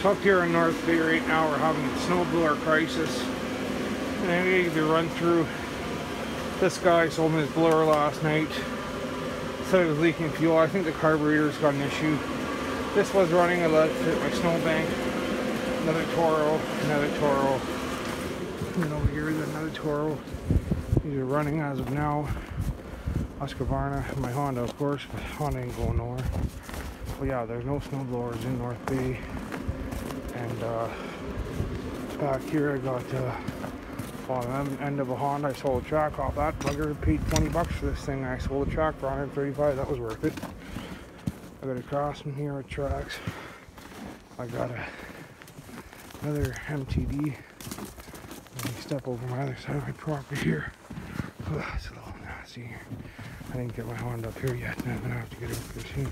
So up here in Northbay right now, we're having a snowblower crisis. And I need to run through. This guy sold me his blower last night. Said it was leaking fuel. I think the carburetor's got an issue. This was running. I let it fit my snowbank. Another Toro, another Toro. And over here is another Toro. These are running as of now. Husqvarna, my Honda of course, but Honda ain't going nowhere. But yeah, there's no snowblowers in Northbay. And back here I got on the end of a Honda. I sold a track off that bugger. Paid 20 bucks for this thing. I sold a track for 135. That was worth it. I got a Craftsman here with tracks. I got another MTD. Let me step over my other side of my property here. Oh, it's a little nasty here. I didn't get my Honda up here yet, and I'm gonna have to get it up here soon.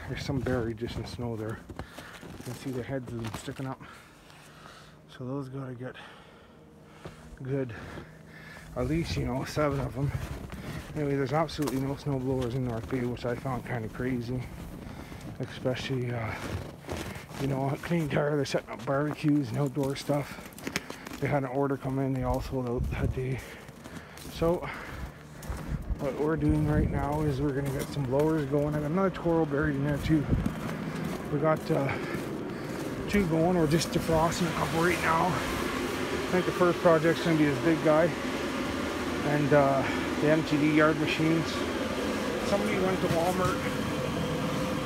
There's some buried just in snow there. You can see the heads of them sticking up. So those gotta get good. At least, 7 of them. Anyway, there's absolutely no snow blowers in Northbay, which I found kind of crazy. Especially, Clean Tire, they're setting up barbecues and outdoor stuff. They had an order come in, they all sold out that day. So, what we're doing right now is we're gonna get some blowers going. I got another Toro buried in there too. We got 2 going. We're just defrosting a couple right now. I think the first project's gonna be this big guy and the MTD yard machines. Somebody went to Walmart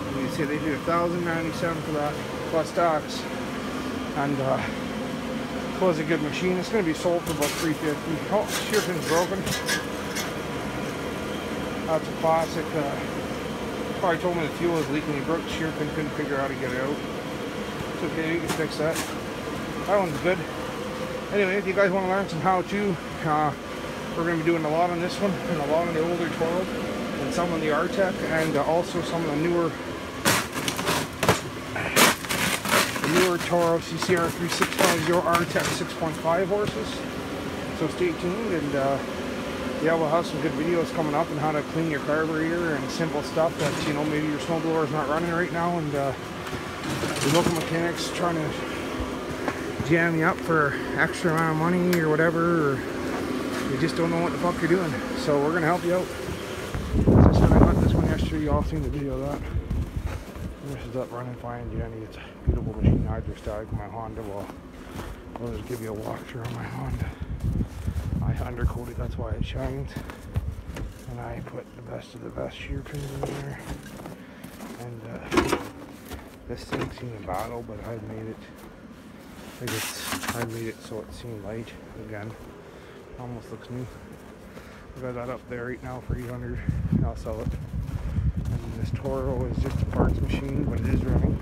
and you see they did $1,097 for that plus tax, and it was a good machine. It's gonna be sold for about $350. Oh, shear pin's broken. That's a classic. Probably told me the fuel was leaking. He broke the shear pin, couldn't figure out how to get it out. It's okay, you can fix that. That one's good. Anyway, if you guys want to learn some how-to, we're going to be doing a lot on this one, and a lot on the older Toro, and some on the R-Tech, and also some of the newer Toro CCR 3650 R-Tech 6.5 horses. So stay tuned, and yeah, we'll have some good videos coming up on how to clean your carburetor and simple stuff that, maybe your snowblower is not running right now, and the local mechanics trying to jam you up for extra amount of money or whatever, or you just don't know what the fuck you're doing. So we're gonna help you out. This one, I got this one yesterday. You all seen the video of that. And this is up running fine, Jenny. It's a beautiful machine. Hydrostatic. My Honda. Well, I'll just give you a walkthrough on my Honda. I undercoated, that's why it shines. And I put the best of the best shear pins in there. And this thing seemed a battle, but I made it. I made it so it seemed light again. Almost looks new. I got that up there right now for 800. I'll sell it. And this Toro is just a parts machine, but it is running.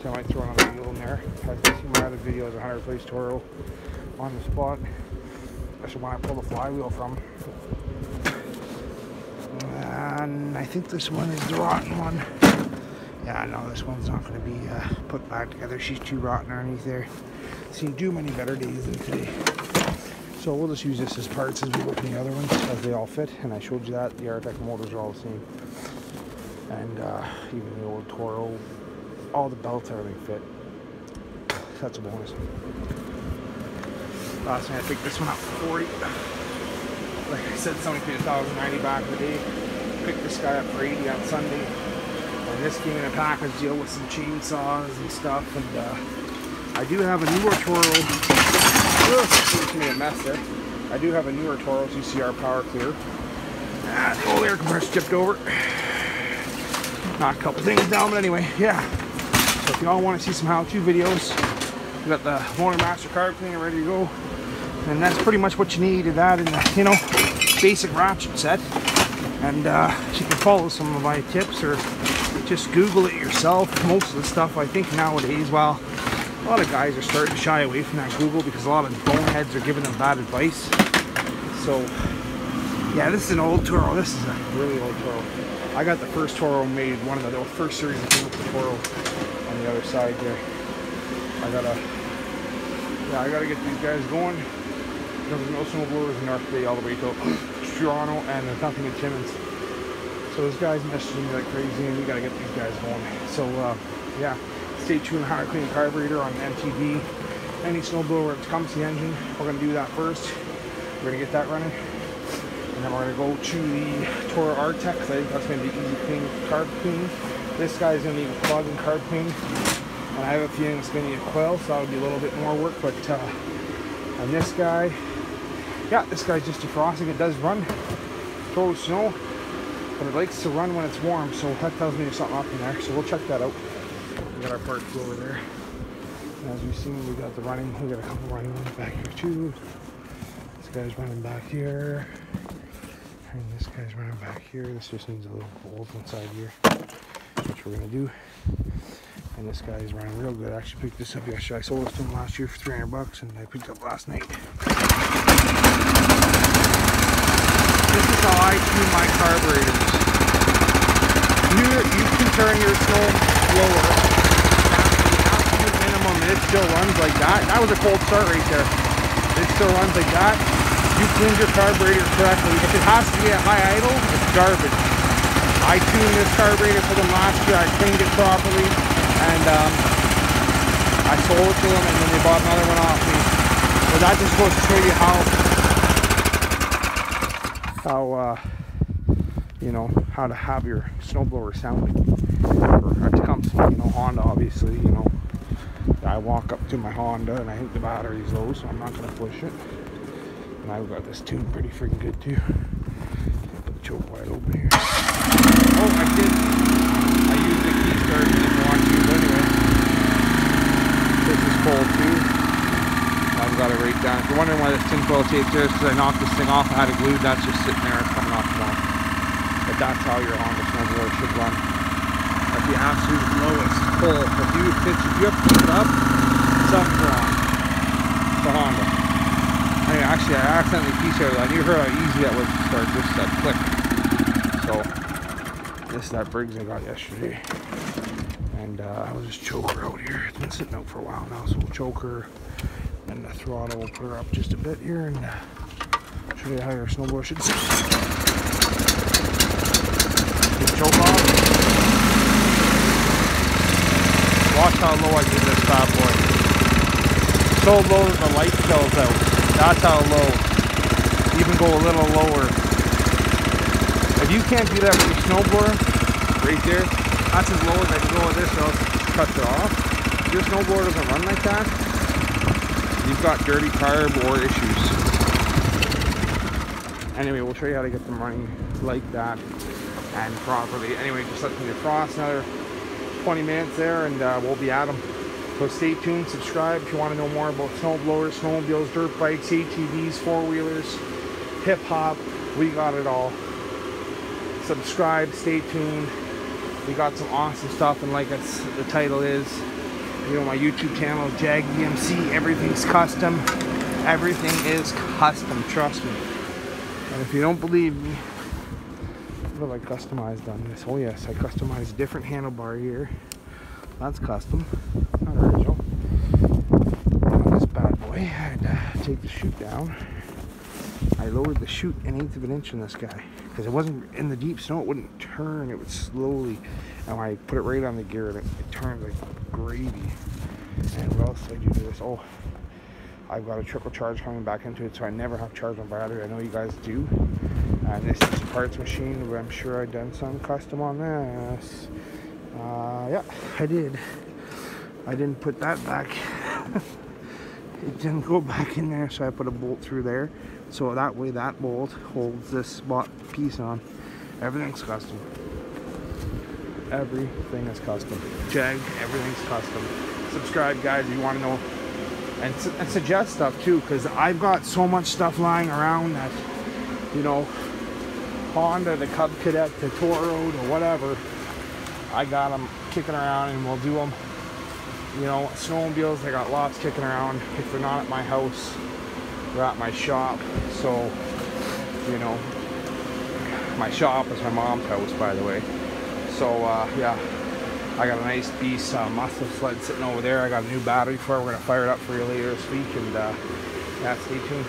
So I might throw another wheel in there. As you see my other videos, 100 place Toro on the spot. That's when I pull the flywheel from. And I think this one is the rotten one. Yeah, no, this one's not going to be put back together. She's too rotten underneath there. Seen too many better days than today. So we'll just use this as parts as we work in the other ones, as they all fit. And I showed you that the R-Tech motors are all the same. And even the old Toro, all the belts, everything fit. That's a bonus. Last night I picked this one up for 40. Like I said, somebody paid $1,090 back in the day. Picked this guy up for 80 on Sunday. And this came in a package deal with some chainsaws and stuff. And I do have a newer Toro. It's made a mess there. I do have a newer Toro CCR Power Clear. The old air compressor tipped over. Knocked a couple things down, but anyway, yeah. So if y'all want to see some how-to videos, we got the Motor Master carb cleaner ready to go. And that's pretty much what you need of that in the, basic ratchet set. And you can follow some of my tips or just Google it yourself. Most of the stuff I think nowadays, well, a lot of guys are starting to shy away from that Google because a lot of boneheads are giving them bad advice. So, yeah, this is an old Toro. This is a really old Toro. I got the first Toro made, one of the first series that came with the Toro on the other side there. I gotta get these guys going. There's no snowblowers in Northbay all the way to Toronto, and there's nothing in Timmins. So this guy's messaging me like crazy, and we gotta get these guys going. So yeah, stay tuned on how to clean a carburetor on an MTV. Any snowblower that comes to the engine, we're going to do that first. We're going to get that running. And then we're going to go to the Toro R-Tech, because I think that's going to be easy clean, carb clean. This guy's going to need a plug and carb clean. And I have a feeling it's going to need a coil, so that would be a little bit more work. But on this guy, yeah, this guy's just defrosting. It does run, throws snow, but it likes to run when it's warm, so that tells me there's something up in there. So we'll check that out. We got our part two over there. And as we've seen, we got the running. We got a couple running ones back here too. This guy's running back here, and this guy's running back here. This just needs a little bolt inside here, which we're gonna do. And this guy is running real good. I actually picked this up yesterday. I sold this to him last year for 300 bucks, and I picked it up last night. This is how I tune my carburetors. You can turn your snow blower at the absolute minimum, and it still runs like that. That was a cold start right there. It still runs like that. You cleaned your carburetor correctly. If it has to be at high idle, it's garbage. I tuned this carburetor for them last year. I cleaned it properly, and I sold it to them, and then they bought another one off me. So that just goes to show you how you know, how to have your snowblower sounding. Or it comes from, you know, Honda, obviously. You know, I walk up to my Honda and I think the battery's low, so I'm not going to push it. And I've got this tuned pretty freaking good too. Put the choke wide open here. Oh, I did. I used the key start and didn't want to, but anyway. This is cold too. I've got it right down. If you're wondering why this tinfoil tape there is, because I knocked this thing off, I had it glued. That's just sitting there coming off tomorrow. But that's how your Honda snowblower should run. At the absolute lowest pull. If you have to keep it up, something's wrong. It's a Honda. Anyway, actually, I accidentally key-started that. You heard how easy that was to start, just that click. So, this is that Briggs I got yesterday. And I'll just choke her out here. It's been sitting out for a while now, so we'll choke her. And the throttle, we'll put her up just a bit here and show you how your snowblower should sit. Choke off. Watch how low I get this bad boy. So low that the light kills out. That's how low. Even go a little lower. If you can't do that with your snowblower, right there, that's as low as I can go with this, or else it cuts it off. If your snowblower doesn't run like that, you've got dirty carb or issues. Anyway, we'll show you how to get them running like that and properly. Anyway, just let them defrost another 20 minutes there, and we'll be at them. So stay tuned, subscribe if you want to know more about snowblowers, snowmobiles, dirt bikes, ATVs, four-wheelers, hip-hop. We got it all. Subscribe, stay tuned. We got some awesome stuff, and like it's, the title is, you know, my YouTube channel, Jag EMC, everything's custom. Everything is custom, trust me. And if you don't believe me, what have I customized on this? Oh yes, I customized a different handlebar here. That's custom, not original. On this bad boy, I had to take the chute down. I lowered the chute 1/8 of an inch on this guy because it wasn't in the deep snow. It wouldn't turn. It would slowly. And when I put it right on the gear, it turned like gravy. And what else did I do to this? Oh, I've got a trickle charge coming back into it, so I never have to charge my battery. I know you guys do. And this is a parts machine where I'm sure I've done some custom on this. Yeah, I did. I didn't put that back. It didn't go back in there, so I put a bolt through there. So that way that bolt holds this spot piece on. Everything's custom. Everything is custom. Jag, everything's custom. Subscribe, guys, if you want to know. And suggest stuff too, because I've got so much stuff lying around that, you know, Honda, the Cub Cadet, the Toro, or whatever, I got them kicking around, and we'll do them. You know, snowmobiles, I got lots kicking around. If they're not at my house, they're at my shop. So, you know, my shop is my mom's house, by the way. So, yeah, I got a nice beast muscle sled sitting over there. I got a new battery for it. We're going to fire it up for you later this week. And, yeah, stay tuned.